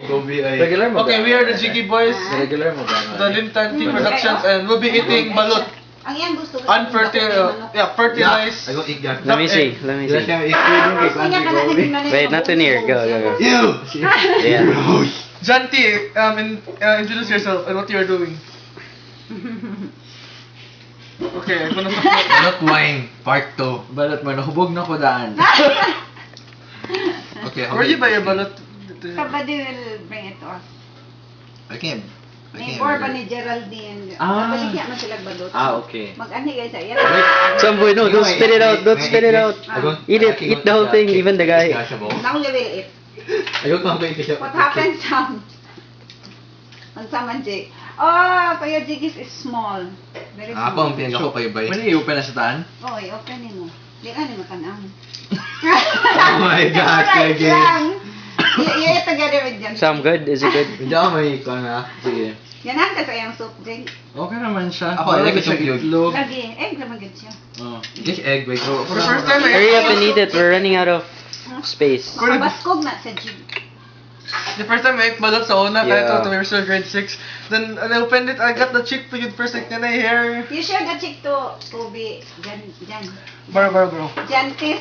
Regular mo. Okay, we are the Jiggy Boys, Regular mo ba? the Lintanti Productions, and we'll be eating balut. Ang yan gusto ko. Fertilized. I don't eat that. Let me see. Let me see. Wait, not in here. Go, go, go. You! Yeah. Janti, introduce yourself and what you are doing. Okay, I'm gonna stop. Not wine. Part 2. Balot mo, nakubog na ko daan. Okay, Where do you buy your balut? Somebody will bring it to us. I can't. Neighbor ba ni Geraldine? Nabaligyan mo sila balot. Okay. Mag-ani guys, ayan. Samboy, no, don't spit it out. Don't spit it out. Eat it. Eat the whole thing, even the guy. Now you will eat. Ayun pa ba ito? What happened, Sam? On Saman J. Oh, Kuya Jigis is small. Very small. Ako ang pinag ako kayo ba? Mali, i-open na sa taan? Oh, i-open mo. Di ka ni makanang. Oh my God, Kuya Jigis. You eat together with them. Sam, good? Is it good? Hindi ako may ikaw na. Sige. Ganan ka sa iyang soup, Jig. Okay naman siya. Ako, I like it siya with yolk. itlog. Lagi, egg naman good siya. Oh. Just egg, wait. For the first time, Hurry up and eat it. We're running out of space. Kabaskog na sa Jig. the first time I ate balut sa una, Yeah. I thought we were still grade 6. Then, I opened it, I got the chick to you first, like, can I hear? You share the chick to be Jan. Bro. Jantis.